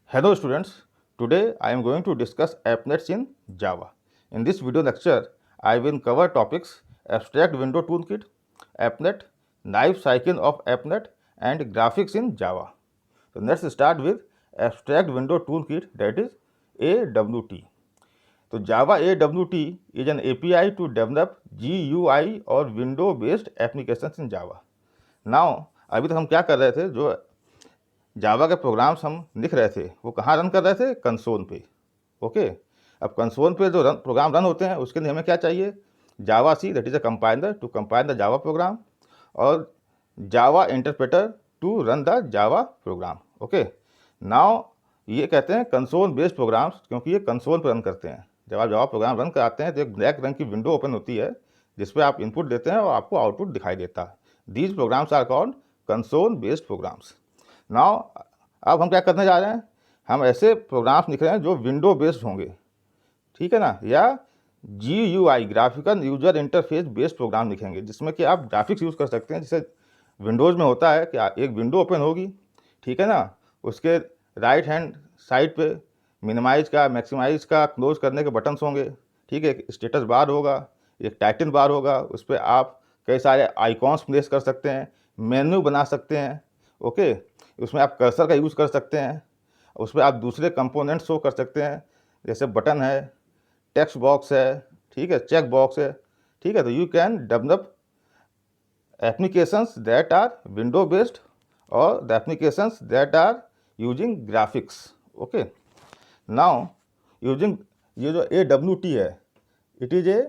Hello students, today I am going to discuss AppNets in Java. In this video lecture, I will cover topics Abstract Window Toolkit, AppNet, Life Cycle of AppNet and Graphics in Java. So let's start with Abstract Window Toolkit, that is AWT. So Java AWT is an API to develop GUI और window based applications in Java. Now अभी तक हम क्या कर रहे थे, जो जावा के प्रोग्राम्स हम लिख रहे थे वो कहाँ रन कर रहे थे, कंसोल पे. ओके, अब कंसोल पे जो प्रोग्राम रन होते हैं उसके लिए हमें क्या चाहिए, javac, that is a compiler to compile the Java program, और Java interpreter to run the Java program. Okay, now ये कहते हैं कंसोल बेस्ड प्रोग्राम्स, क्योंकि ये कंसोल पर रन करते हैं. जब आप जावा प्रोग्राम रन कराते हैं तो एक ब्लैक रंग की विंडो ओपन होती है जिसपे आप इनपुट देते हैं और आपको आउटपुट दिखाई देता है. These programs are called console based programs. Now अब हम क्या करने जा रहे हैं, हम ऐसे प्रोग्राम्स लिख रहे हैं जो विंडो बेस्ड होंगे, ठीक है ना, या GUI graphical user interface based program लिखेंगे जिसमें कि आप ग्राफिक्स यूज़ कर सकते हैं. जैसे विंडोज़ में होता है कि एक विंडो ओपन होगी, ठीक है ना, उसके राइट हैंड साइड पे मिनिमाइज का, मैक्सिमाइज का, क्लोज करने के बटन्स होंगे, ठीक है, एक स्टेटस बार होगा, एक टाइटल बार होगा, उस पर आप कई सारे आइकॉन्स प्लेस कर सकते हैं, मेन्यू बना सकते हैं. ओके, उसमें आप कर्सर का यूज़ कर सकते हैं, उस पर आप दूसरे कंपोनेंट शो कर सकते हैं, जैसे बटन है, टेक्स्ट बॉक्स है, ठीक है, चेक बॉक्स है, ठीक है. तो you can develop applications that are window based और the applications that are using graphics. Okay, now using ये जो AWT है, इट इज़ ए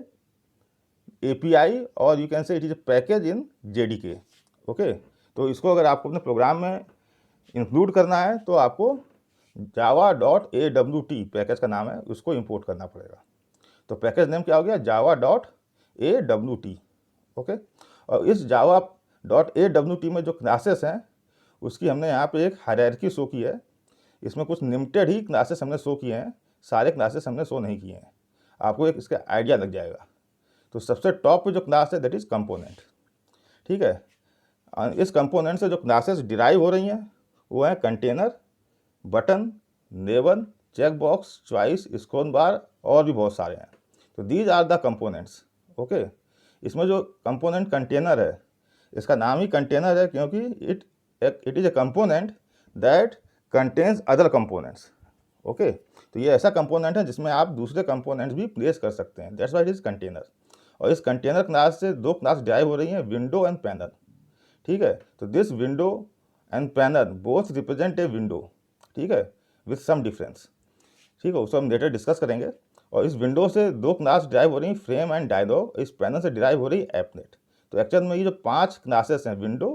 API और you can say it is a package in JDK. Okay, तो इसको अगर आपको अपने प्रोग्राम में इंक्लूड करना है तो आपको java.awt पैकेज का नाम है, उसको इंपोर्ट करना पड़ेगा. तो पैकेज नेम क्या हो गया, java.awt. ओके, और इस java.awt में जो क्लासेस हैं उसकी हमने यहाँ पे एक हायरार्की शो की है. इसमें कुछ लिमिटेड ही क्लासेस हमने शो किए हैं, सारे क्लासेस हमने शो नहीं किए हैं. आपको एक इसका आइडिया लग जाएगा. तो सबसे टॉप पे जो क्लास है दैट इज़ कंपोनेंट, ठीक है. इस कंपोनेंट से जो क्लासेस डिराइव हो रही हैं वो है container, button, label, check box, choice, scroll bar और भी बहुत सारे हैं. तो these are the components. Okay, इसमें जो कंपोनेंट कंटेनर है, इसका नाम ही कंटेनर है क्योंकि it is A component that contains other components. Okay, तो ये ऐसा कंपोनेंट है जिसमें आप दूसरे कंपोनेंट्स भी प्लेस कर सकते हैं, that's why it is container. और इस कंटेनर क्लास से दो क्लास डिराइव हो रही हैं, विंडो एंड पैनल, ठीक है. तो this window and panel both represent a window, ठीक है, विथ सम डिफरेंस, ठीक है, उसको हम लेटर डिस्कस करेंगे. और इस विंडो से दो क्लास डिराइव हो रही हैं, फ्रेम एंड डायलॉग. इस पैनल से डिराइव हो रही है एपनेट. तो एक्चुअल में ये जो 5 क्लासेस हैं, window,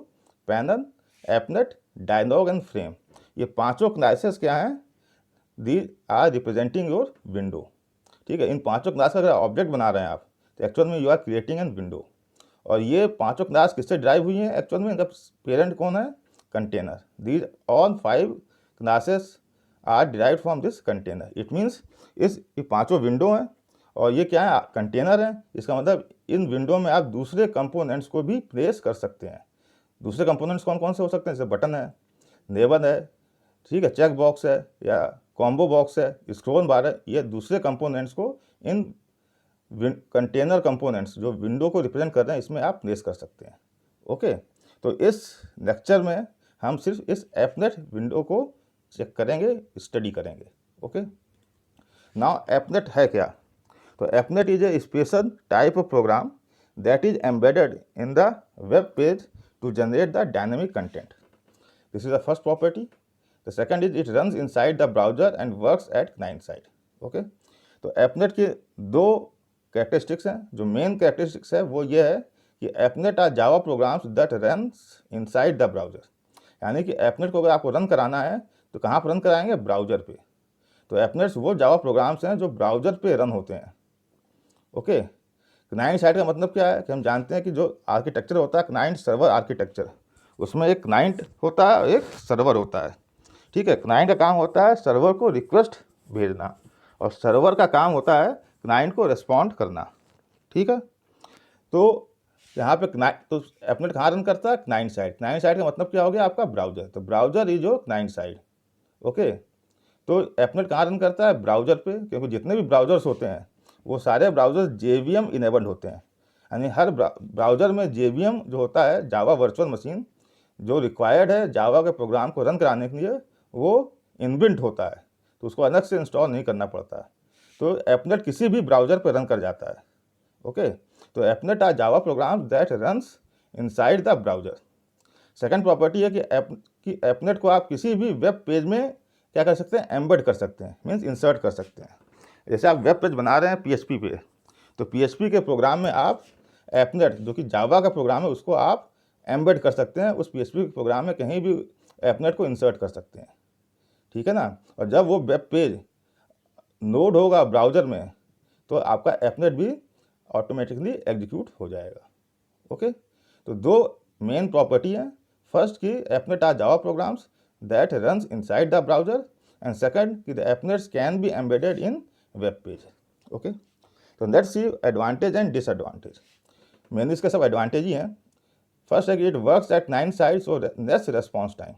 panel, applet, dialog and frame, ये पांचों क्लासेस क्या हैं, these are representing your window, ठीक है. इन पांचों क्लास का अगर ऑब्जेक्ट बना रहे हैं आप तो एक्चुअल में you are creating an window. और ये पांचों क्लास किससे ड्राइव हुई हैं, एक्चुअल में इनका पेरेंट कौन है, container. These all 5 classes are derived from this container. It means ये पांचों विंडो हैं और ये क्या है, कंटेनर है. इसका मतलब इन विंडो में आप दूसरे कंपोनेंट्स को भी प्लेस कर सकते हैं. दूसरे कंपोनेंट्स कौन कौन से हो सकते हैं, जैसे बटन है, लेबल है, ठीक है, चेक बॉक्स है या कॉम्बो बॉक्स है, स्क्रोल बार है. ये दूसरे कंपोनेंट्स को इन कंटेनर कंपोनेंट्स जो विंडो को रिप्रेजेंट कर रहे हैं इसमें आप प्लेस कर सकते हैं. ओके, तो इस लेक्चर में हम सिर्फ इस एपनेट विंडो को चेक करेंगे, स्टडी करेंगे. ओके, नाउ एपनेट है क्या. तो applet is a special type of program that is embedded in the web page to generate the dynamic content. This is the first property. The second is it runs inside the browser and works at client side. Okay, तो applet के दो characteristics हैं. जो main characteristics है वो ये है कि applet are Java programs that runs inside the browser. यानी कि एपनेट को अगर आपको रन कराना है तो कहाँ पर रन कराएंगे, ब्राउजर पे. तो एपनेट्स वो जावा प्रोग्राम्स हैं जो ब्राउजर पे रन होते हैं. ओके, क्लाइंट साइड का मतलब क्या है कि हम जानते हैं कि जो आर्किटेक्चर होता है क्लाइंट सर्वर आर्किटेक्चर, उसमें एक क्लाइंट होता है, एक सर्वर होता है, ठीक है. क्लाइंट का काम होता है सर्वर को रिक्वेस्ट भेजना और सर्वर का काम होता है क्लाइंट को रिस्पॉन्ड करना, ठीक है. तो यहाँ पे तो एपनेट कहाँ रन करता है, क्लाइंट साइड. क्लाइंट साइड का मतलब क्या हो गया आपका, ब्राउजर. तो browser is your client side. Okay, तो एपनेट कहाँ रन करता है? ब्राउज़र पे, क्योंकि जितने भी ब्राउज़र्स होते हैं वो सारे ब्राउज़र्स जेवीएम इनेबल्ड होते हैं। यानी हर ब्राउज़र में जेवीएम जो होता है, जावा वर्चुअल मशीन, जो रिक्वायर्ड है जावा के प्रोग्राम को रन कराने के लिए, वो इनबिल्ट होता है, तो उसको अलग से इंस्टॉल नहीं करना पड़ता है। तो एपनेट किसी भी ब्राउज़र पर रन कर जाता है। ओके, तो applet are Java program that runs inside the browser. Second property है कि एपनेट को आप किसी भी वेब पेज में क्या कर सकते हैं? एम्बेड कर सकते हैं, मीन्स इंसर्ट कर सकते हैं। जैसे आप वेब पेज बना रहे हैं पीएचपी पे, तो पीएचपी के प्रोग्राम में आप एपनेट, जो कि जावा का प्रोग्राम है, उसको आप एम्बेड कर सकते हैं। उस पीएचपी के प्रोग्राम में कहीं भी एपनेट को इंसर्ट कर सकते हैं, ठीक है ना। और जब वो वेब पेज लोड होगा ब्राउज़र में, तो आपका एपनेट भी ऑटोमेटिकली एग्जीक्यूट हो जाएगा। ओके, तो दो मेन प्रॉपर्टी हैं। फर्स्ट कि applet are Java programs that runs inside the browser, and second कि the applets can be embedded in web page. Okay, तो let's see advantage and disadvantage. Mainly इसके सब एडवांटेज ही हैं। फर्स्ट है कि इट वर्क्स एट 9 साइट्स और less response time.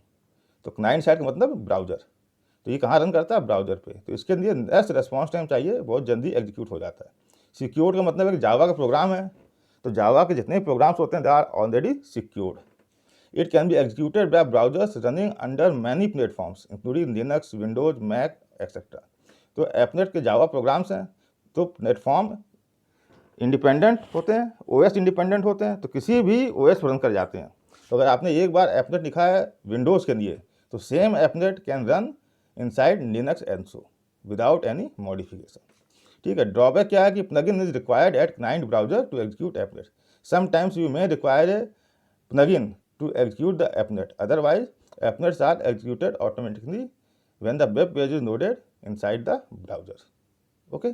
तो 9 साइट का मतलब ब्राउज़र, तो ये कहाँ रन करता है? ब्राउज़र पे, तो इसके लिए लेस रिस्पॉन्स टाइम चाहिए, बहुत जल्दी एग्जीक्यूट हो जाता है। सिक्योर्ड का मतलब है कि जावा का प्रोग्राम है, तो जावा के जितने प्रोग्राम्स होते हैं they are already secured. It can be executed by browsers running under many platforms including Linux, Windows, Mac etcetera. तो एपनेट के जावा प्रोग्राम्स हैं, तो प्लेटफॉर्म इंडिपेंडेंट होते हैं, ओएस इंडिपेंडेंट होते हैं, तो किसी भी ओएस पर रन कर जाते हैं। तो अगर आपने एक बार एपनेट लिखा है विंडोज़ के लिए, तो same applet can run inside Linux and so without any modification. ठीक है, ड्रॉबैक क्या है कि plugin is required at client browser to execute applet. Sometimes you may require a plugin to execute the applet, otherwise applets are executed automatically when the web page is loaded inside the browser. Okay,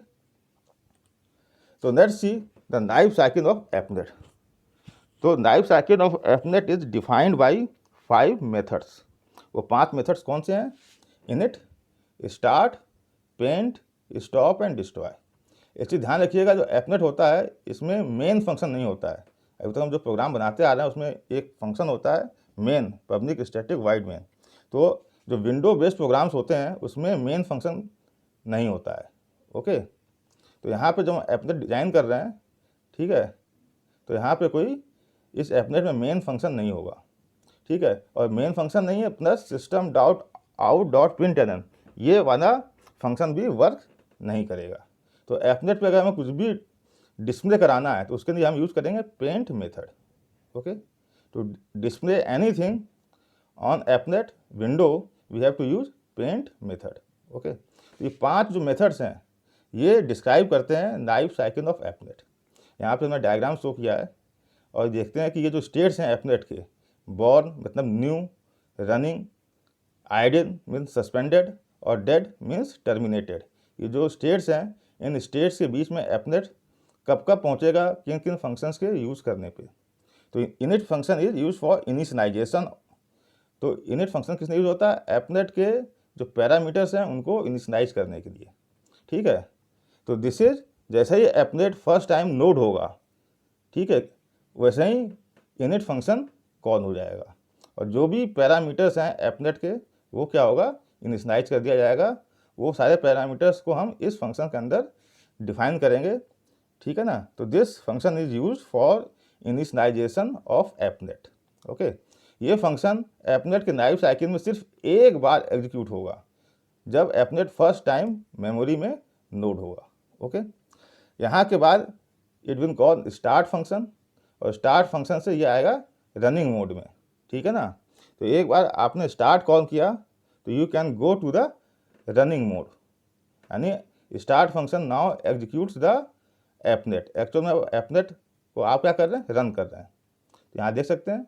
so let's see the life cycle of AppNet. तो life cycle of applet is defined by 5 methods. वो 5 methods कौन से हैं? Init, start, paint, stop and destroy. एक चीज़ ध्यान रखिएगा, जो एपनेट होता है इसमें मेन फंक्शन नहीं होता है। अभी तक हम जो प्रोग्राम बनाते आ रहे हैं उसमें एक फंक्शन होता है main, public static wide main. तो जो विंडो बेस्ड प्रोग्राम्स होते हैं उसमें मेन फंक्शन नहीं होता है। ओके, तो यहाँ पे जो हम एपनेट डिज़ाइन कर रहे हैं, ठीक है, तो यहाँ पे कोई इस एपनेट में मेन फंक्शन नहीं होगा, ठीक है। और मेन फंक्शन नहीं है plus system dot out dot println, ये वाला फंक्शन भी वर्क नहीं करेगा। तो एपनेट पे अगर हमें कुछ भी डिस्प्ले कराना है तो उसके लिए हम यूज़ करेंगे paint method. Okay, to display anything on applet window we have to use paint method. Okay, तो ये 5 जो मेथड्स हैं ये डिस्क्राइब करते हैं लाइफ साइकिल ऑफ एपनेट। यहाँ पे हमने डायग्राम शो किया है और देखते हैं कि ये जो स्टेट्स हैं एपनेट के, बॉर्न मतलब new, running, idle means suspended और डेड मीन्स टर्मिनेटेड। ये जो स्टेट्स हैं, इन स्टेट्स के बीच में एपनेट कब कब पहुँचेगा, किन किन फंक्शंस के यूज़ करने पे। तो init function is use for initialization. तो इनिट फंक्शन किस लिए यूज होता है? एपनेट के जो पैरामीटर्स हैं उनको इनिशियलाइज करने के लिए, ठीक है। तो दिस इज, जैसे ही एपनेट फर्स्ट टाइम लोड होगा, ठीक है, वैसे ही इनिट फंक्शन कॉल हो जाएगा और जो भी पैरामीटर्स हैं एपनेट के वो क्या होगा? इनिशियलाइज कर दिया जाएगा। वो सारे पैरामीटर्स को हम इस फंक्शन के अंदर डिफाइन करेंगे, ठीक है ना। तो this function is use for initialization of applet. Okay, ये फंक्शन एपनेट के लाइफ साइकिल में सिर्फ एक बार एग्जीक्यूट होगा, जब एपनेट फर्स्ट टाइम मेमोरी में लोड होगा। ओके, यहाँ के बाद it will call start function और स्टार्ट फंक्शन से ये आएगा रनिंग मोड में, ठीक है ना। तो एक बार आपने स्टार्ट कॉल किया तो you can go to the running mode, यानी start function now executes the applet. Actual में एपनेट को आप क्या कर रहे हैं? रन कर रहे हैं। तो यहाँ देख सकते हैं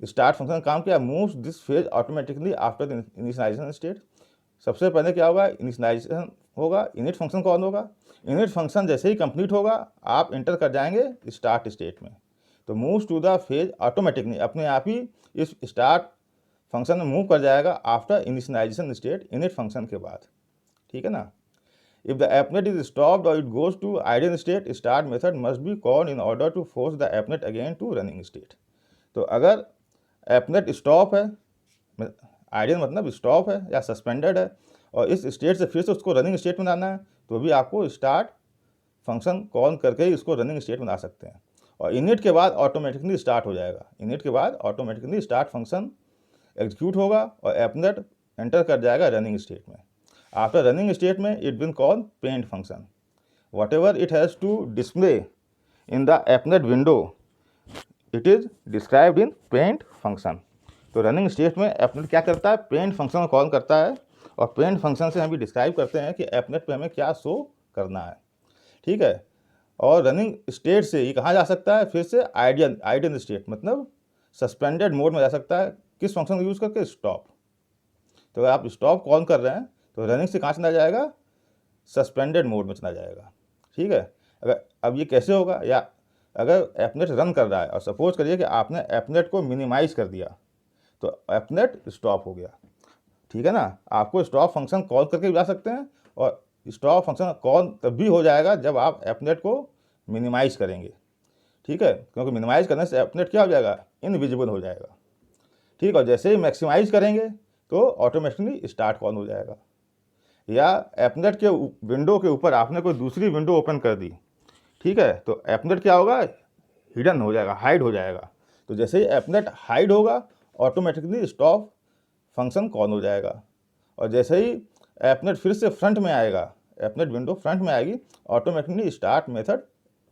स्टार्ट फंक्शन काम किया, moves this phase automatically after the initialization state. सबसे पहले क्या होगा? इनिशियलाइजेशन होगा, इनिट फंक्शन कॉल होगा। इनिट फंक्शन जैसे ही कंप्लीट होगा आप इंटर कर जाएंगे स्टार्ट स्टेट में। तो moves to the phase automatically, अपने आप ही इस स्टार्ट फंक्शन में मूव कर जाएगा after initialization state, init function के बाद, ठीक है ना। If the appnet is stopped or it goes to idle state, start method must be called in order to force the appnet again to running state. तो अगर appnet stop है, ideal मतलब stop है या सस्पेंडेड है, और इस state से फिर से उसको रनिंग स्टेट में लाना है तो भी आपको स्टार्ट फंक्शन कॉल करके ही इसको रनिंग स्टेट बना सकते हैं। और इनिट के बाद ऑटोमेटिकली स्टार्ट हो जाएगा, इनिट के बाद ऑटोमेटिकली स्टार्ट फंक्शन एग्जीक्यूट होगा और एपनेट एंटर कर जाएगा रनिंग स्टेट में। आफ्टर रनिंग स्टेट में it will call paint function, whatever it has to display in the applet window it is described in paint function. तो running state में applet क्या करता है, पेंट फंक्शन को call करता है, और पेंट फंक्शन से हम भी डिस्क्राइब करते हैं कि एपनेट पे हमें क्या शो करना है। ठीक है, और रनिंग स्टेट से ये कहाँ जा सकता है, फिर से आइडियल स्टेट मतलब सस्पेंडेड मोड में जा सकता है। किस फंक्शन को यूज़ करके, स्टॉप। तो अगर आप स्टॉप कॉल कर रहे हैं तो रनिंग से कहाँ चला जाएगा, सस्पेंडेड मोड में चला जाएगा। ठीक है, अगर अब ये कैसे होगा, या अगर एपनेट रन कर रहा है और सपोज करिए कि आपने एपनेट को मिनिमाइज कर दिया तो एपनेट स्टॉप हो गया। ठीक है ना, आपको स्टॉप फंक्शन कॉल करके भी जा सकते हैं, और स्टॉप फंक्शन कॉल तब भी हो जाएगा जब आप एपनेट को मिनिमाइज करेंगे। ठीक है, क्योंकि मिनिमाइज करने से एपनेट क्या हो जाएगा, इनविजिबल हो जाएगा। ठीक, और जैसे ही मैक्सिमाइज करेंगे तो ऑटोमेटिकली स्टार्ट कॉल हो जाएगा। या एपनेट के विंडो के ऊपर आपने कोई दूसरी विंडो ओपन कर दी, ठीक है, तो एपनेट क्या होगा, हिडन हो जाएगा, हाइड हो जाएगा। तो जैसे ही एपनेट हाइड होगा ऑटोमेटिकली स्टॉप फंक्शन कॉल हो जाएगा, और जैसे ही एपनेट फिर से फ्रंट में आएगा, एपनेट विंडो फ्रंट में आएगी, ऑटोमेटिकली स्टार्ट मेथड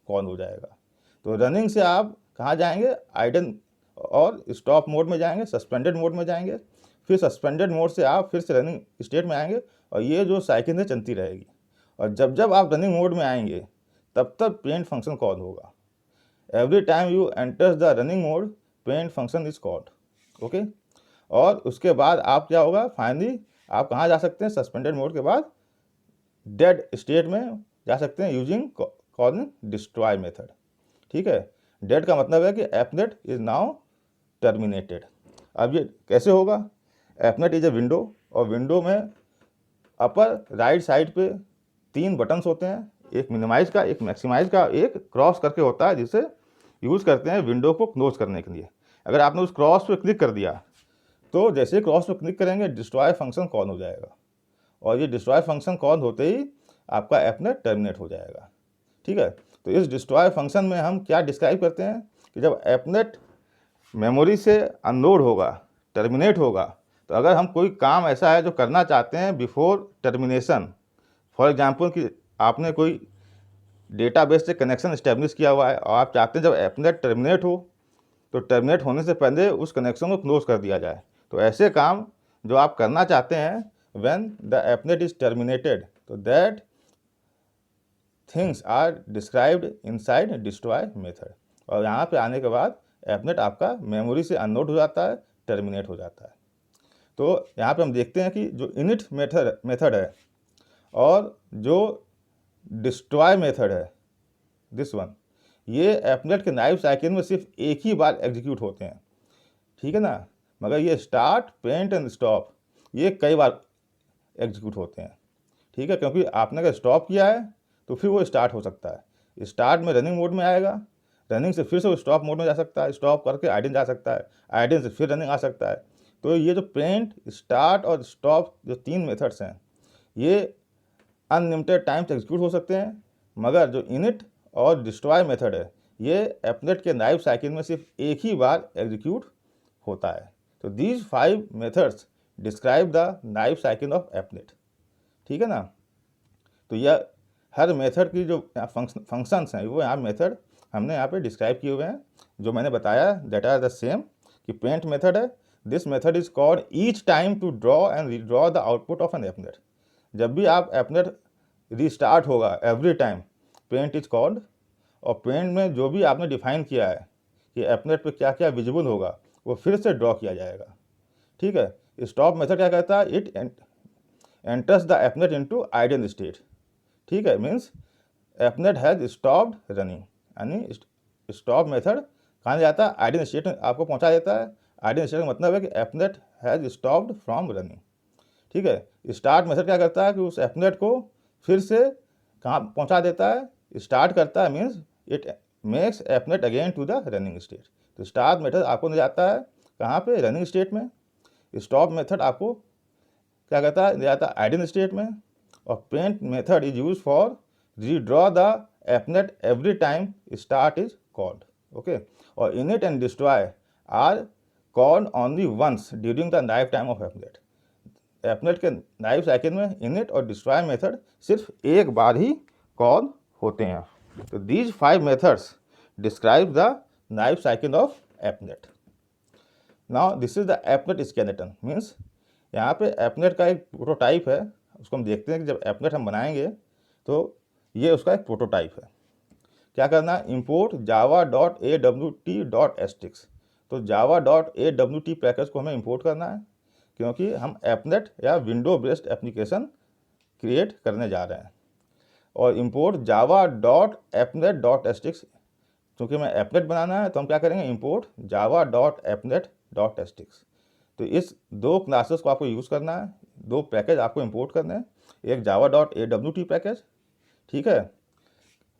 कॉल हो जाएगा। तो रनिंग से आप कहाँ जाएंगे, आइडन और स्टॉप मोड में जाएंगे, सस्पेंडेड मोड में जाएंगे, फिर सस्पेंडेड मोड से आप फिर से रनिंग स्टेट में आएंगे, और ये जो साइकिल है चलती रहेगी। और जब जब आप रनिंग मोड में आएंगे तब तब पेंट फंक्शन कॉल होगा। Every time you enters the running mode paint function is called. Okay, और उसके बाद आप क्या होगा, फाइनली आप कहाँ जा सकते हैं, सस्पेंडेड मोड के बाद डेड स्टेट में जा सकते हैं यूजिंग कॉलिंग डिस्ट्रॉय मेथड। ठीक है, डेड का मतलब है कि एपनेट इज नाउ टर्मिनेटेड। अब ये कैसे होगा, एपनेट इज ए विंडो, और विंडो में अपर राइट साइड पे 3 बटन्स होते हैं, एक मिनिमाइज का, एक मैक्सिमाइज का, एक क्रॉस करके होता है, जिसे यूज़ करते हैं विंडो को क्लोज करने के लिए। अगर आपने उस क्रॉस पे क्लिक कर दिया तो जैसे क्रॉस पे क्लिक करेंगे डिस्ट्रॉय फंक्शन कॉल हो जाएगा, और ये डिस्ट्रॉय फंक्शन कॉल होते ही आपका एपनेट टर्मिनेट हो जाएगा। ठीक है, तो इस डिस्ट्रॉय फंक्शन में हम क्या डिस्क्राइब करते हैं कि जब एपनेट मेमोरी से अनलोड होगा, टर्मिनेट होगा, तो अगर हम कोई काम ऐसा है जो करना चाहते हैं बिफोर टर्मिनेशन, फॉर एग्जांपल कि आपने कोई डेटाबेस से कनेक्शन इस्टेब्लिश किया हुआ है और आप चाहते हैं जब एपनेट टर्मिनेट हो तो टर्मिनेट होने से पहले उस कनेक्शन को क्लोज कर दिया जाए, तो ऐसे काम जो आप करना चाहते हैं when the applet is terminated, तो that things are described inside destroy method. और यहाँ पे आने के बाद एपनेट आपका मेमोरी से अनलोड हो जाता है, टर्मिनेट हो जाता है। तो यहाँ पे हम देखते हैं कि जो इनिट मेथड है और जो डिस्ट्रॉय मेथड है, दिस वन, ये एपनेट के लाइफ साइकिल में सिर्फ एक ही बार एग्जीक्यूट होते हैं। ठीक है ना, मगर ये स्टार्ट, पेंट एंड स्टॉप ये कई बार एग्जीक्यूट होते हैं। ठीक है, क्योंकि आपने अगर स्टॉप किया है तो फिर वो स्टार्ट हो सकता है, स्टार्ट में रनिंग मोड में आएगा, रनिंग से फिर से वो स्टॉप मोड में जा सकता है, स्टॉप करके आइडन जा सकता है, आइडन से फिर रनिंग आ सकता है। तो ये जो पेंट, स्टार्ट और स्टॉप जो 3 मेथड्स हैं ये अनलिमिटेड टाइम्स एग्जीक्यूट हो सकते हैं, मगर जो इनिट और डिस्ट्रॉय मेथड है ये एपनेट के लाइफ साइकिल में सिर्फ एक ही बार एग्जीक्यूट होता है। तो these 5 methods describe the life cycle of applet. ठीक है ना, तो यह हर मेथड की जो फंक्शंस हैं वो यहाँ मेथड हमने यहाँ पे डिस्क्राइब किए हुए हैं, जो मैंने बताया दैट आर द सेम। कि पेंट मेथड है, this method is called each time to draw and redraw the output of an applet. जब भी आप एपनेट रीस्टार्ट होगा every time paint is called, और पेंट में जो भी आपने डिफाइन किया है कि एपनेट पे क्या क्या विजिबल होगा वो फिर से ड्रॉ किया जाएगा। ठीक है, स्टॉप मेथड क्या कहता है, it enters the applet into idle state. ठीक है, means applet has stopped running, यानी स्टॉप मेथड कहाँ जाता है, आइडल स्टेट में आपको पहुँचा देता है। आइडल स्टेट का मतलब है कि एपनेट हैज स्टॉप्ड फ्रॉम रनिंग। ठीक है, स्टार्ट मेथड क्या करता है कि उस एपनेट को फिर से कहाँ पहुँचा देता है, स्टार्ट करता है, means it makes applet again to the running state. तो स्टार्ट मेथड आपको ले जाता है कहाँ पे, रनिंग स्टेट में। स्टॉप मेथड आपको क्या कहता है, जाता है आइडल स्टेट में, और paint method is use for redraw the applet every time start is called. Okay, और init and destroy are called only once during the lifetime of applet. Applet के लाइफ साइकिल में init और destroy method सिर्फ एक बार ही call होते हैं। तो these 5 methods describe the life cycle of applet. Now this is the applet skeleton, means यहाँ पे एपनेट का एक प्रोटोटाइप है, उसको हम देखते हैं कि जब एपनेट हम बनाएंगे तो ये उसका एक प्रोटोटाइप है। क्या करना है, इम्पोर्ट java.awt.stix। तो java.awt पैकेज को हमें इंपोर्ट करना है, क्योंकि हम एपनेट या विंडो बेस्ड एप्लीकेशन क्रिएट करने जा रहे हैं। और इम्पोर्ट java.appnet.stix, क्योंकि हमें एपनेट बनाना है तो हम क्या करेंगे, इम्पोर्ट java.appnet.stix। तो इस 2 क्लासेस को आपको यूज़ करना है, 2 पैकेज आपको इंपोर्ट करने हैं, एक java.awt पैकेज, ठीक है,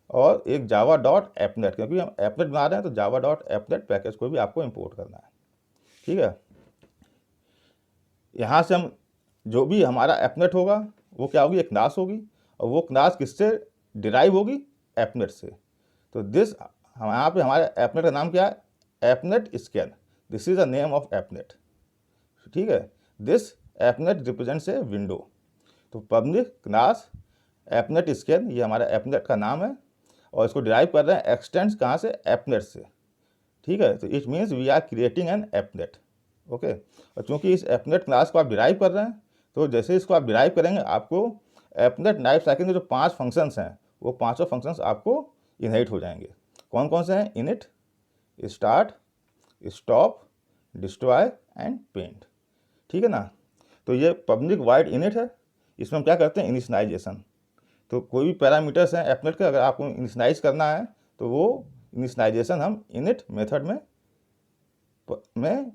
और एक java.appnet, क्योंकि हम एपनेट बना रहे हैं तो java.appnet पैकेज को भी आपको इंपोर्ट करना है, ठीक है। यहाँ से हम जो भी हमारा एपनेट होगा वो क्या होगी, एक क्लास होगी, और वो क्लास किससे डिराइव होगी, एपनेट से। तो दिस यहाँ पे हमारे एपनेट का नाम क्या है, applet scan, this is the name of applet, ठीक है। This applet represents a window. तो पब्लिक क्लास एपनेट स्कैन ये हमारा एपनेट का नाम है, और इसको डिराइव कर रहे हैं एक्सटेंड्स कहाँ से, एपनेट से, ठीक है। तो it means we are creating an applet. Okay, और चूंकि इस एपनेट क्लास को आप डिराइव कर रहे हैं, तो जैसे इसको आप डिराइव करेंगे आपको एपनेट लाइफ साइकिल में जो 5 फंक्शंस हैं वो 5 फंक्शंस आपको इनहेरिट हो जाएंगे। कौन कौन से हैं, init, start, stop, destroy and paint, ठीक है ना। तो ये पब्लिक वाइड इनिट है, इसमें हम क्या करते हैं, इनिशियलाइजेशन। तो कोई भी पैरामीटर्स हैं एपनेट के, अगर आपको इनिशियलाइज करना है तो वो इनिशियलाइजेशन हम इनिट मेथड में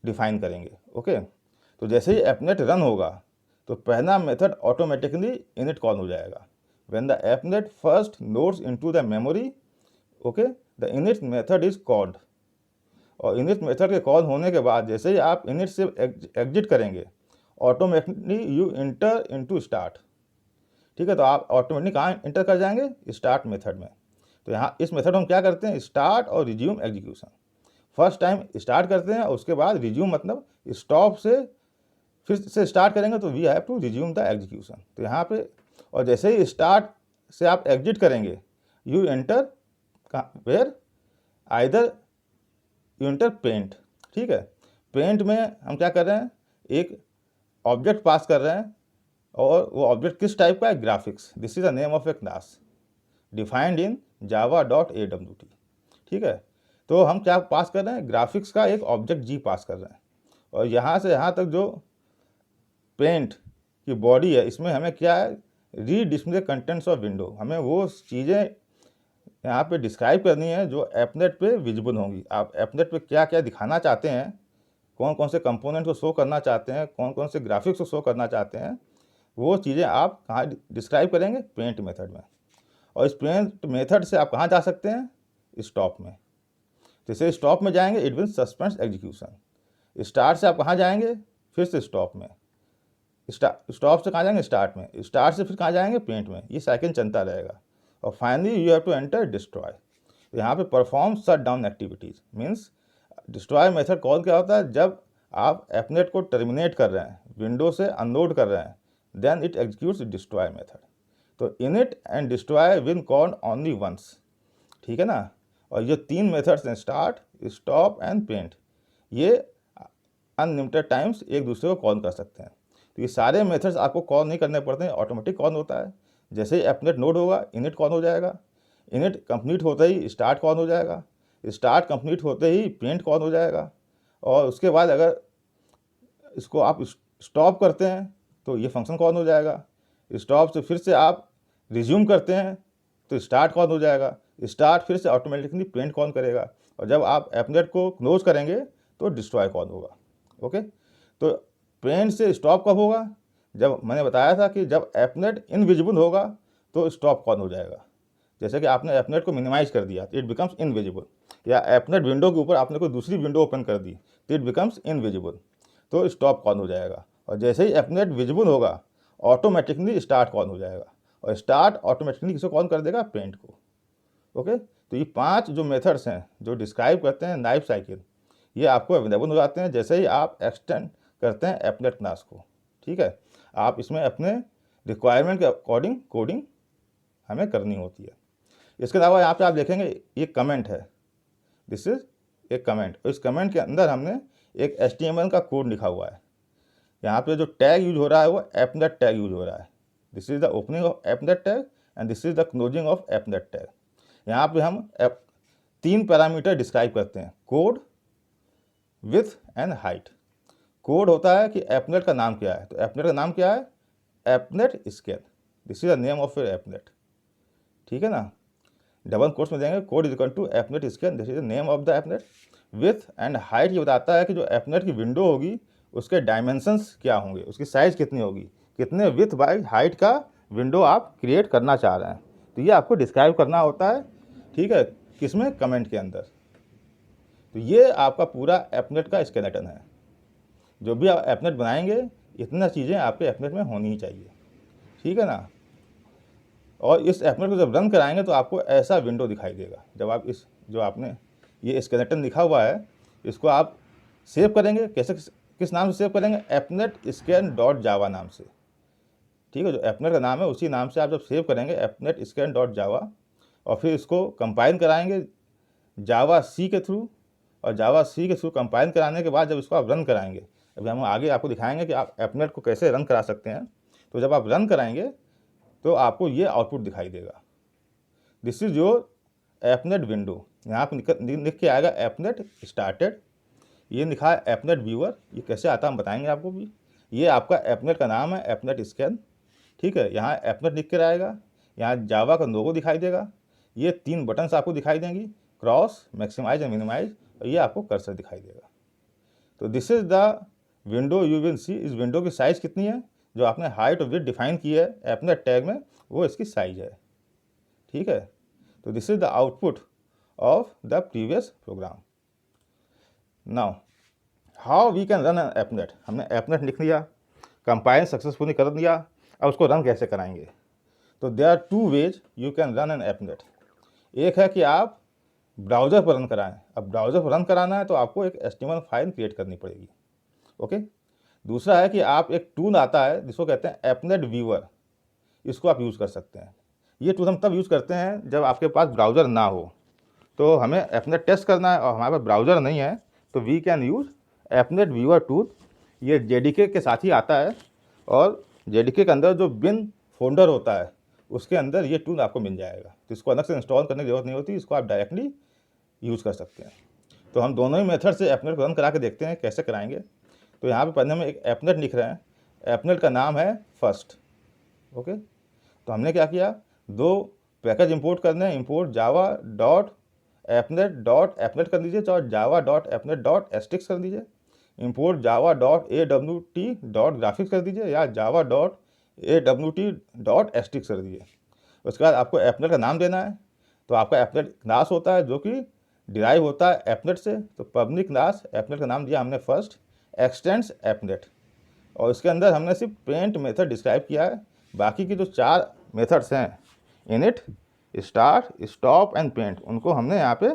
डिफाइन करेंगे। ओके, तो जैसे ही एपनेट रन होगा तो पहला मेथड ऑटोमेटिकली इनिट कॉल हो जाएगा। When the applet first loads into the memory, okay, the init method is called. और इनिट मेथड के कॉल होने के बाद जैसे ही आप इनिट से एग्जिट करेंगे, automatically you inter into start, ठीक है। तो आप ऑटोमेटिकली कहाँ इंटर कर जाएंगे, स्टार्ट मेथड में। तो यहाँ इस मेथड में हम क्या करते हैं, स्टार्ट और resume execution. First time start करते हैं और उसके बाद रिज्यूम मतलब स्टॉप से फिर से स्टार्ट करेंगे, तो we have to resume the execution. तो यहाँ पे, और जैसे ही स्टार्ट से आप एग्जिट करेंगे, you enter where, either you enter paint, ठीक है। पेंट में हम क्या कर रहे हैं, एक ऑब्जेक्ट पास कर रहे हैं, और वो ऑब्जेक्ट किस टाइप का है, graphics. This is the name of A class defined in java.awt, ठीक है। तो हम क्या पास कर रहे हैं, ग्राफिक्स का एक ऑब्जेक्ट जी पास कर रहे हैं। और यहाँ से यहाँ तक जो पेंट की बॉडी है, इसमें हमें क्या है, रीडिस्प्ले कंटेंट्स ऑफ विंडो, हमें वो चीज़ें यहाँ पे डिस्क्राइब करनी है जो एपनेट पे विजिबल होंगी। आप एपनेट पे क्या क्या दिखाना चाहते हैं, कौन कौन से कंपोनेंट को शो करना चाहते हैं, कौन कौन से ग्राफिक्स को शो करना चाहते हैं, वो चीज़ें आप कहाँ डिस्क्राइब करेंगे, पेंट मेथड में। और इस पेंट मेथड से आप कहाँ जा सकते हैं, स्टॉप में। जैसे स्टॉप में जाएंगे, it means suspense execution. Start से आप कहाँ जाएंगे, फिर से स्टॉप में। स्टॉप से कहाँ जाएंगे, स्टार्ट में। स्टार्ट से फिर कहाँ जाएंगे, पेंट में। ये साइकिल चलता रहेगा। और finally you have to enter destroy. तो यहाँ पे perform shut down activities, means destroy method call क्या होता है, जब आप एपनेट को टर्मिनेट कर रहे हैं, विंडो से अनलोड कर रहे हैं, then it executes destroy method. तो init and destroy will called only once, ठीक है ना। और ये 3 मेथड्स हैं, स्टार्ट, स्टॉप एंड पेंट, ये अनलिमिटेड टाइम्स एक दूसरे को कॉल कर सकते हैं। तो ये सारे मेथड्स आपको कॉल नहीं करने पड़ते हैं, ऑटोमेटिक कॉल होता है। जैसे ही एपनेट नोड होगा, इनिट कॉल हो जाएगा, इनिट कंप्लीट होते ही स्टार्ट कॉल हो जाएगा, स्टार्ट कंप्लीट होते ही पेंट कॉल हो जाएगा, और उसके बाद अगर इसको आप स्टॉप करते हैं तो ये फंक्शन कॉल हो जाएगा। स्टॉप से फिर से आप रिज्यूम करते हैं तो स्टार्ट कॉल हो जाएगा, स्टार्ट फिर से ऑटोमेटिकली पेंट कॉल करेगा, और जब आप एपनेट को क्लोज करेंगे तो डिस्ट्रॉय कॉल होगा। ओके, तो पेंट से स्टॉप कब होगा, जब मैंने बताया था कि जब एपनेट इनविजिबल होगा तो स्टॉप कॉल हो जाएगा। जैसे कि आपने एपनेट को मिनिमाइज कर दिया, इट बिकम्स इनविजिबल, या एपनेट विंडो के ऊपर आपने कोई दूसरी विंडो ओपन कर दी तो इट बिकम्स इनविजिबल। तो स्टॉप कॉल हो जाएगा, और जैसे ही एपनेट विजिबल होगा ऑटोमेटिकली स्टार्ट कॉल हो जाएगा, और स्टार्ट ऑटोमेटिकली किसको कॉल कर देगा, पेंट को। ओके, तो ये 5 जो मेथड्स हैं जो डिस्क्राइब करते हैं लाइफ साइकिल, ये आपको अवेलेबल हो जाते हैं जैसे ही आप एक्सटेंड करते हैं एपनेट क्लास को। ठीक है, आप इसमें अपने रिक्वायरमेंट के अकॉर्डिंग कोडिंग हमें करनी होती है। इसके अलावा यहाँ पे आप देखेंगे ये कमेंट है, दिस इज एक कमेंट, और इस कमेंट के अंदर हमने एक HTML का कोड लिखा हुआ है। यहाँ पे जो टैग यूज हो रहा है वो एपनेट टैग यूज हो रहा है। This is the opening of applet tag and this is the closing of applet tag. यहाँ पे हम 3 पैरामीटर डिस्क्राइब करते हैं, code, width and height. Code होता है कि एपनेट का नाम क्या है, तो एपनेट का नाम क्या है, applet scan, this is the name of your applet. ठीक है ना, डबल कोट्स में देंगे code is equal to applet scan, this is the name of the applet. Width and height ये बताता है कि जो एपनेट की विंडो होगी उसके डायमेंशंस क्या होंगे, उसकी साइज़ कितनी होगी, कितने विड्थ बाय हाइट का विंडो आप क्रिएट करना चाह रहे हैं, तो ये आपको डिस्क्राइब करना होता है। ठीक है, किसमें, कमेंट के अंदर। तो ये आपका पूरा एपनेट का स्केलेटन है। जो भी आप एपनेट बनाएंगे इतना चीज़ें आपके एपनेट में होनी ही चाहिए। ठीक है ना, और इस एपनेट को जब रन कराएंगे तो आपको ऐसा विंडो दिखाई देगा। जब आप इस जो आपने ये स्केलेटन लिखा हुआ है इसको आप सेव करेंगे, कैसे किस नाम से सेव करेंगे, एपनेट स्कैन डॉट जावा नाम से। ठीक है, जो एपनेट का नाम है उसी नाम से आप जब सेव करेंगे एपनेट स्कैन डॉट जावा, और फिर इसको कंपाइल कराएंगे जावा सी के थ्रू, और जावा सी के थ्रू कंपाइल कराने के बाद जब इसको आप रन कराएंगे, अभी हम आगे आपको दिखाएंगे कि आप एपनेट को कैसे रन करा सकते हैं। तो जब आप रन कराएंगे तो आपको ये आउटपुट दिखाई देगा, दिस इज योर एपनेट विंडो। यहाँ पर लिख के आएगा एपनेट स्टार्टेड, ये लिखा है एपनेट व्यूअर, ये कैसे आता है हम बताएंगे आपको भी। ये आपका एपनेट का नाम है, एपनेट स्कैन। ठीक है, यहाँ एपनेट लिख के आएगा, यहाँ जावा का लोगो दिखाई देगा, ये 3 बटन्स आपको दिखाई देंगी, क्रॉस, मैक्सिमाइज एंड मिनिमाइज, और ये आपको कर्सर दिखाई देगा। तो this is the window you will see. इस विंडो की साइज़ कितनी है, जो आपने हाइट और विड्थ डिफाइन की है एपनेट टैग में, वो इसकी साइज है। ठीक है, तो this is the output of the previous program. Now how we can run an applet. हमने एपनेट लिख लिया, कंपाइल सक्सेसफुली कर दिया, अब उसको रन कैसे कराएंगे। तो there are 2 ways you can run an applet. एक है कि आप ब्राउज़र पर रन कराएं। अब ब्राउज़र पर रन कराना है तो आपको एक HTML फाइल क्रिएट करनी पड़ेगी। ओके, दूसरा है कि आप एक टूल आता है जिसको कहते हैं एपनेट व्यूअर, इसको आप यूज़ कर सकते हैं। ये टूल हम तब यूज़ करते हैं जब आपके पास ब्राउज़र ना हो, तो हमें एपनेट टेस्ट करना है और हमारे पास ब्राउज़र नहीं है, तो we can use applet viewer tool. ये JDK के साथ ही आता है, और JDK के अंदर जो बिन फोल्डर होता है उसके अंदर ये टूल आपको मिल जाएगा, तो इसको अलग से इंस्टॉल करने की जरूरत नहीं होती, इसको आप डायरेक्टली यूज़ कर सकते हैं। तो हम दोनों ही मेथड से एपनेट को रन करा के देखते हैं कैसे कराएंगे। तो यहाँ पे पहले हम एक एपनेट लिख रहे हैं, एपनेट का नाम है फर्स्ट। ओके, तो हमने क्या किया, 2 पैकेज इंपोर्ट करने हैं, इंपोर्ट जावा डॉट एपनेट कर दीजिए, और जावा डॉट एपनेट डॉट एस्टिक्स कर दीजिए, import Java dot AWT dot graphics कर दीजिए, या Java dot AWT dot Asterix कर दीजिए। उसके बाद आपको एपनेट का नाम देना है। तो आपका एपनेट क्लास होता है जो कि डिराइव होता है एपनेट से, तो पब्लिक क्लास एपनेट का नाम दिया हमने फर्स्ट, एक्सटेंड्स एपनेट, और इसके अंदर हमने सिर्फ पेंट मेथड डिस्क्राइब किया है। बाकी की जो 4 मेथड्स हैं, init, start, stop and paint, उनको हमने यहाँ पे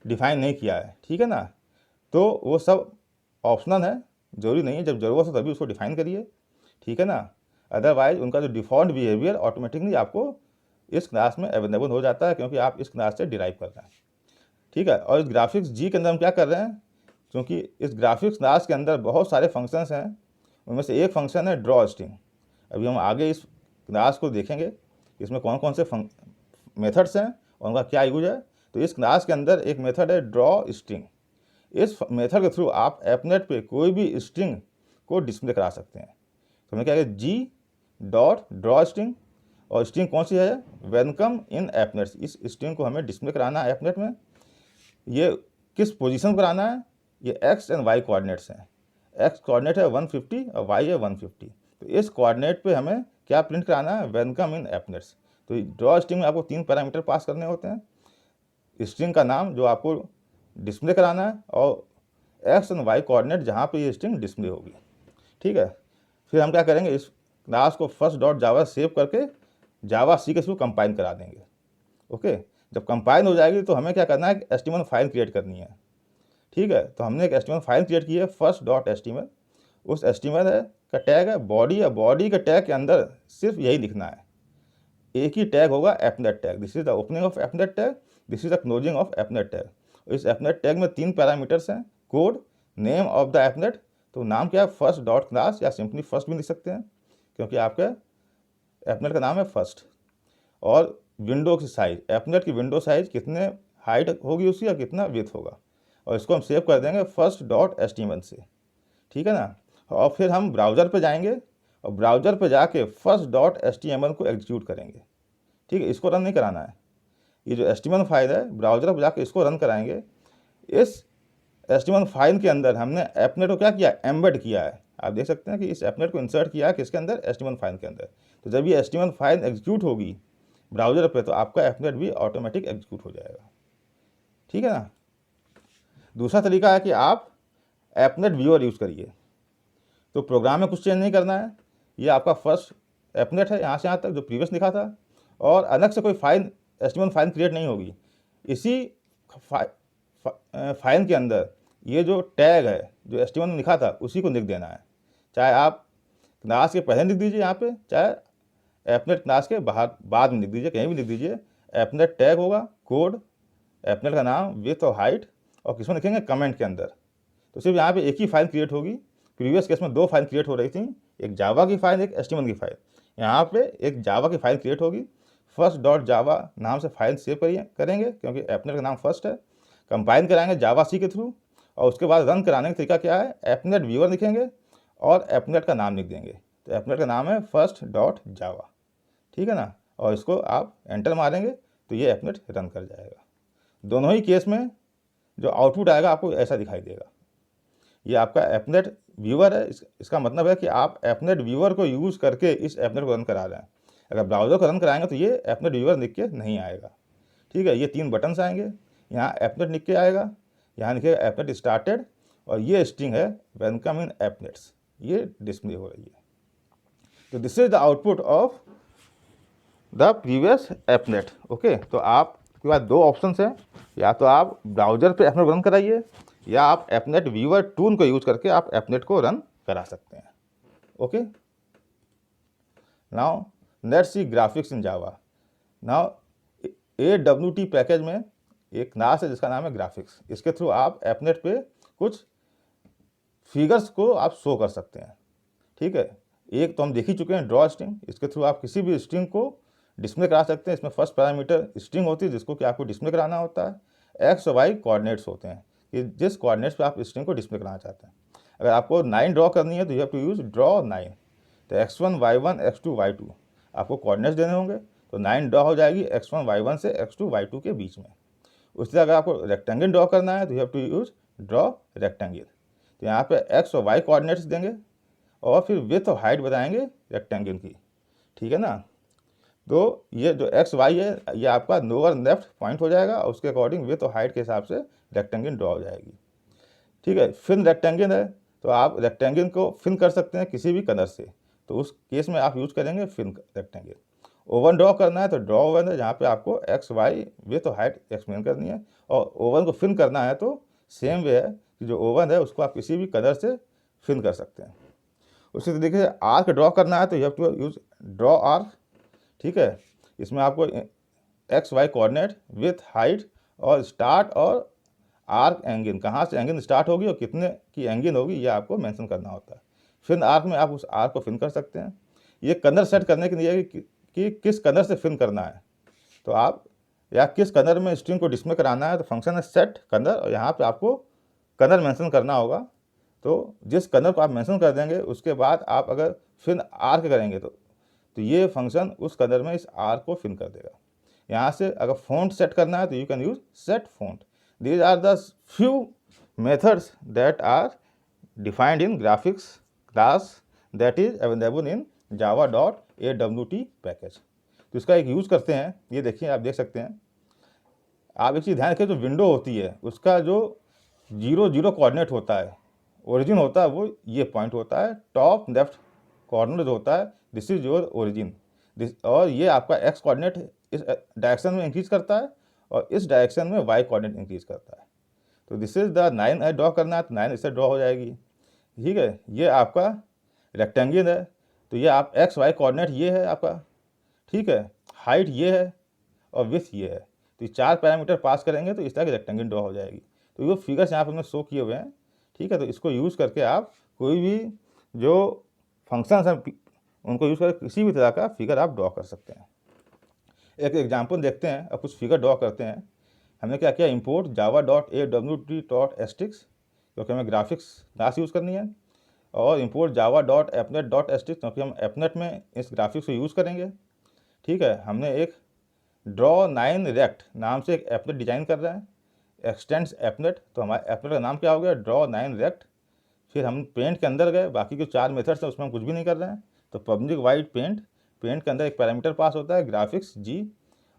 डिफाइन नहीं किया है। ठीक है ना, तो वो सब ऑप्शनल है, जरूरी नहीं है, जब ज़रूरत हो तभी उसको डिफाइन करिए। ठीक है ना, अदरवाइज उनका जो डिफ़ॉल्ट बिहेवियर ऑटोमेटिकली आपको इस क्लास में अवेलेबल हो जाता है, क्योंकि आप इस क्लास से डिराइव कर रहे हैं। ठीक है, और इस ग्राफिक्स जी के अंदर हम क्या कर रहे हैं, क्योंकि इस ग्राफिक्स क्लास के अंदर बहुत सारे फंक्शंस हैं, उनमें से एक फंक्शन है ड्रॉ स्ट्रिंग। अभी हम आगे इस क्लास को देखेंगे इसमें कौन कौन से मेथड्स हैं और उनका क्या यूज है। तो इस क्लास के अंदर एक मेथड है ड्रॉ स्ट्रिंग। इस मेथड के थ्रू आप एपनेट पे कोई भी स्ट्रिंग को डिस्प्ले करा सकते हैं। तो हमने क्या किया, जी डॉट ड्रॉ स्ट्रिंग, और स्ट्रिंग कौन सी है, वेलकम इन एपनेट्स। इस स्ट्रिंग को हमें डिस्प्ले कराना है एपनेट में। ये किस पोजीशन पर आना है, ये एक्स एंड वाई कोऑर्डिनेट्स हैं। एक्स कोऑर्डिनेट है 150 और वाई है 150। तो इस कोऑर्डिनेट पे हमें क्या प्रिंट कराना है, वेलकम इन एपनेट्स। तो ड्रॉ स्ट्रिंग में आपको 3 पैरामीटर पास करने होते हैं, स्ट्रिंग का नाम जो आपको डिस्प्ले कराना है, और एक्स एंड वाई कोऑर्डिनेट जहाँ पे ये स्ट्रिंग डिस्प्ले होगी। ठीक है, फिर हम क्या करेंगे, इस क्लास को फर्स्ट डॉट जावा सेव करके जावा सी के थ्रू कंपाइल करा देंगे। ओके, जब कंपाइल हो जाएगी तो हमें क्या करना है, HTML फाइल क्रिएट करनी है। ठीक है, तो हमने एक HTML फाइल क्रिएट की है फर्स्ट डॉट HTML। उस HTML है का टैग है बॉडी, है बॉडी के टैग के अंदर सिर्फ यही लिखना है, एक ही टैग होगा applet tag. This is the opening of applet tag, this is the closing of applet tag. इस एपनेट टैग में 3 पैरामीटर्स हैं, code, name of the applet. तो नाम क्या है, फर्स्ट डॉट क्लास, या सिंपली फर्स्ट भी लिख सकते हैं क्योंकि आपके एपनेट का नाम है फर्स्ट। और विंडो की साइज, एपनेट की विंडो साइज कितने हाइट होगी उसकी या कितना विड्थ होगा, और इसको हम सेव कर देंगे फर्स्ट डॉट HTML से। ठीक है ना, और फिर हम ब्राउज़र पे जाएंगे और ब्राउज़र पे जाके फर्स्ट डॉट HTML को एग्जीक्यूट करेंगे। ठीक है, इसको रन नहीं कराना है, ये जो HTML फाइल है ब्राउज़र पे जाके इसको रन कराएंगे। इस HTML फाइल के अंदर हमने एपनेट को क्या किया, एम्बेड किया है। आप देख सकते हैं कि इस एपनेट को इंसर्ट किया है किसके अंदर, HTML फाइल के अंदर। तो जब ये HTML फाइल एग्जीक्यूट होगी ब्राउज़र पे तो आपका एपनेट भी ऑटोमेटिक एग्जीक्यूट हो जाएगा। ठीक है ना। दूसरा तरीका है कि आप एपनेट व्यूअर यूज़ करिए। तो प्रोग्राम में कुछ चेंज नहीं करना है, ये आपका फर्स्ट एपनेट है यहाँ से यहाँ तक जो प्रीवियस लिखा था, और अलग से कोई फाइल HTML फाइल क्रिएट नहीं होगी। इसी फाइल के अंदर ये जो टैग है जो HTML में लिखा था उसी को लिख देना है। चाहे आप क्लास के पहले लिख दीजिए यहाँ पे, चाहे एपनेट क्लास के बाहर बाद में लिख दीजिए, कहीं भी लिख दीजिए। एपनेट टैग होगा, कोड, एपनेट का नाम, विड्थ और हाइट, और किसमें लिखेंगे, कमेंट के अंदर। तो सिर्फ यहाँ पे एक ही फाइल क्रिएट होगी। प्रीवियस केस में 2 फाइल क्रिएट हो रही थी, एक जावा की फाइल, एक HTML की फाइल। यहाँ पे एक जावा की फाइल क्रिएट होगी, फर्स्ट डॉट जावा नाम से फाइल सेव करेंगे क्योंकि एपनेट का नाम फर्स्ट है। कंपाइल कराएंगे जावा सी के थ्रू, और उसके बाद रन कराने का तरीका क्या है, एपनेट व्यूअर लिखेंगे और एपनेट का नाम लिख देंगे। तो एपनेट का नाम है फर्स्ट डॉट जावा। ठीक है ना, और इसको आप एंटर मारेंगे तो ये एपनेट रन कर जाएगा। दोनों ही केस में जो आउटपुट आएगा आपको ऐसा दिखाई देगा। ये आपका एपनेट व्यूअर है, इसका मतलब है कि आप एपनेट व्यूअर को यूज़ करके इस एपनेट को रन करा रहे हैं। अगर ब्राउज़र को रन कराएंगे तो ये एपनेट व्यूअर लिख के नहीं आएगा। ठीक है, ये 3 बटन्स आएंगे, यहाँ एपनेट लिख के आएगा, यहाँ लिखेगा एपनेट स्टार्टेड, और ये स्ट्रिंग है वेलकम इन एपनेट्स, ये डिस्प्ले हो रही है। तो this is the output of the previous applet. Okay, तो आपके पास 2 ऑप्शन हैं, या तो आप ब्राउज़र पे एपनेट रन कराइए, या आप एपनेट व्यूअर टूल को यूज़ करके आप एपनेट को रन करा सकते हैं। Okay, now let's see graphics in Java. Now AWT package में एक क्लास है जिसका नाम है ग्राफिक्स। इसके थ्रू आप एपनेट पे कुछ फिगर्स को आप शो कर सकते हैं। ठीक है, एक तो हम देख ही चुके हैं, ड्रॉ स्ट्रिंग। इसके थ्रू आप किसी भी स्ट्रिंग को डिस्प्ले करा सकते हैं। इसमें फर्स्ट पैरामीटर स्ट्रिंग होती है जिसको कि आपको डिस्प्ले कराना होता है। X और Y कोऑर्डिनेट्स होते हैं कि जिस कोऑर्डिनेट्स पे आप स्ट्रिंग को डिस्प्ले कराना चाहते हैं। अगर आपको 9 ड्रॉ करनी है तो you have to use draw 9। तो X1 Y1 X2 Y2 आपको कोऑर्डिनेट्स देने होंगे, तो 9 ड्रॉ हो जाएगी X1 Y1 से X2 Y2 के बीच में। उसी तरह अगर आपको रेक्टेंगल ड्रॉ करना है तो you have to use draw rectangle. तो यहाँ पे X और Y कोऑर्डिनेट्स देंगे और फिर विड्थ और हाइट बताएंगे रेक्टेंगल की। ठीक है ना, तो ये जो एक्स वाई है ये आपका लोअर लेफ्ट पॉइंट हो जाएगा, और उसके अकॉर्डिंग विड्थ और हाइट के हिसाब से रेक्टेंगल ड्रॉ हो जाएगी। ठीक है, फिन रेक्टेंगल है तो आप रेक्टेंगल को फिन कर सकते हैं किसी भी कलर से, तो उस केस में आप यूज़ करेंगे फिन रेक्टेंगल। ओवन ड्रॉ करना है तो ड्रॉ ओवन है, जहाँ पे आपको एक्स वाई विड्थ और हाइट एक्सप्लेन करनी है। और ओवन को फिन करना है तो सेम वे है कि जो ओवन है उसको आप किसी भी कलर से फिन कर सकते हैं। उसी तरीके से आर्क ड्रॉ करना है तो you have to use draw arc. ठीक है, इसमें आपको X Y coordinate, width, height और स्टार्ट और आर्क एंगल, कहाँ से एंगल स्टार्ट होगी और कितने की एंगल होगी ये आपको मेंशन करना होता है। फिन आर्क में आप उस आर्क को फिन कर सकते हैं। ये कलर सेट करने के लिए कि किस कलर से फिन करना है, तो आप या किस कलर में स्ट्रिंग को डिस्प्ले कराना है, तो फंक्शन है सेट कलर, और यहाँ पे आपको कलर मेंशन करना होगा। तो जिस कलर को आप मेंशन कर देंगे उसके बाद आप अगर फिन आर्क करेंगे तो ये फंक्शन उस कलर में इस आर्क को फिन कर देगा। यहाँ से अगर फ़ॉन्ट सेट करना है तो you can use set font. These are the few methods that are defined in graphics class that is available in java.awt package. तो इसका एक यूज़ करते हैं, ये देखिए आप देख सकते हैं। आप एक चीज़ ध्यान रखें, जो विंडो होती है उसका जो जीरो जीरो कोऑर्डिनेट होता है, ओरिजिन होता है वो ये पॉइंट होता है, टॉप लेफ्ट कॉर्नर जो होता है this is your origin, this, और ये आपका एक्स कोऑर्डिनेट इस डायरेक्शन में इंक्रीज करता है और इस डायरेक्शन में वाई कोऑर्डिनेट इंक्रीज करता है। तो दिस इज द 9 है, ड्रॉ करना है तो 9 इससे ड्रॉ हो जाएगी। ठीक है, ये आपका रेक्टेंगल है, तो ये आप एक्स वाई कोऑर्डिनेट ये है आपका, ठीक है, हाइट ये है और विड्थ ये है, तो ये 4 पैरामीटर पास करेंगे तो इस तरह की रेक्टेंगल ड्रॉ हो जाएगी। तो ये फिगर्स यहाँ पर हमने शो किए हुए हैं, ठीक है, तो इसको यूज़ करके आप कोई भी जो फंक्शंस हैं उनको यूज़ करके किसी भी तरह का फिगर आप ड्रॉ कर सकते हैं। एक एग्जाम्पल देखते हैं, अब कुछ फिगर ड्रॉ करते हैं। हमने क्या किया, इंपोर्ट java.awt.stx, क्योंकि हमें ग्राफिक्स क्लास यूज़ करनी है, और इंपोर्ट java.appnet.stx, क्योंकि हम एपनेट में इस ग्राफिक्स को यूज़ करेंगे। ठीक है, हमने एक ड्रॉ 9 रेक्ट नाम से एक एपनेट डिजाइन कर रहे हैं, एक्सटेंड्स एपनेट, तो हमारे एपनेट का नाम क्या हो गया, ड्रॉ 9 रेक्ट। फिर हम पेंट के अंदर गए, बाकी के 4 मेथड्स हैं उसमें हम कुछ भी नहीं कर रहे हैं, तो पब्लिक वाइड पेंट, पेंट के अंदर एक पैरामीटर पास होता है ग्राफिक्स जी,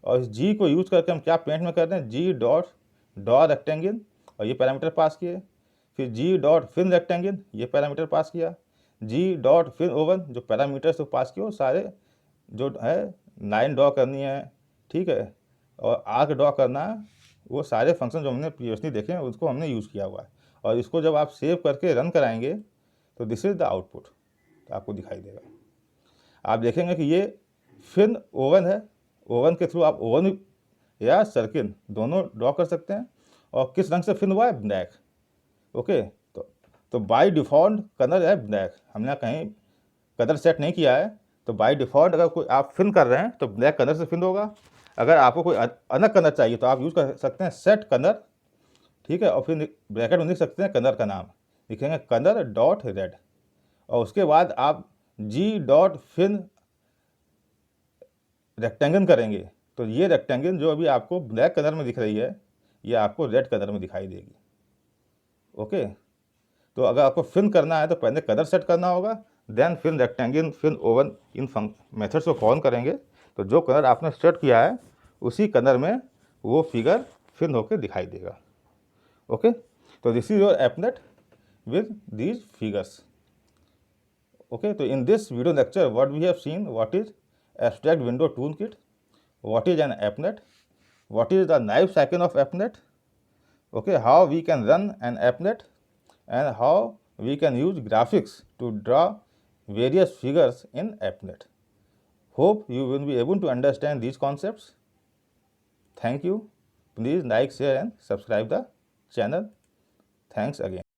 और इस जी को यूज़ करके हम क्या पेंट में कर रहे हैं, जी डॉट ड्रॉ रेक्टेंगल, और ये पैरामीटर पास किए। फिर जी डॉट फिल रेक्टेंगल, ये पैरामीटर पास किया। जी डॉट फिल ओवन, जो पैरामीटर्स तो पास किए वो सारे जो है लाइन ड्रॉ करनी है, ठीक है, और आर्क ड्रॉ करना है, वो सारे फंक्शन जो हमने प्रीवियसली देखे हैं उसको हमने यूज़ किया हुआ है। और इसको जब आप सेव करके रन कराएंगे तो दिस इज़ द आउटपुट, तो आपको दिखाई देगा। आप देखेंगे कि ये फिन ओवन है, ओवन के थ्रू आप ओवन या सर्किल दोनों ड्रॉ कर सकते हैं। और किस रंग से फिन हुआ है, ब्लैक। ओके, तो बाय डिफ़ॉल्ट कलर है ब्लैक, हमने कहीं कलर सेट नहीं किया है, तो बाय डिफ़ॉल्ट अगर कोई आप फिन कर रहे हैं तो ब्लैक कलर से फिन होगा। अगर आपको कोई अलग कलर चाहिए तो आप यूज़ कर सकते हैं सेट कलर, ठीक है, और फिर ब्रैकेट में लिख सकते हैं कलर का नाम, लिखेंगे कलर डॉट रेड, और उसके बाद आप जी डॉट फिन रेक्टेंगल करेंगे तो ये रेक्टेंगल जो अभी आपको ब्लैक कलर में दिख रही है ये आपको रेड कलर में दिखाई देगी। ओके, तो अगर आपको फिन करना है तो पहले कलर सेट करना होगा, then fill rectangle fill oval, इन मेथड्स को कॉल करेंगे तो जो कलर आपने सेट किया है उसी कलर में वो फिगर फिन होकर दिखाई देगा। ओके, तो this is your applet with these figures. Okay, so in this video lecture what we have seen, what is abstract window toolkit, what is an appnet, what is the life cycle of appnet, okay, how we can run an appnet, and how we can use graphics to draw various figures in appnet. Hope you will be able to understand these concepts. Thank you. Please like, share and subscribe the channel. Thanks again.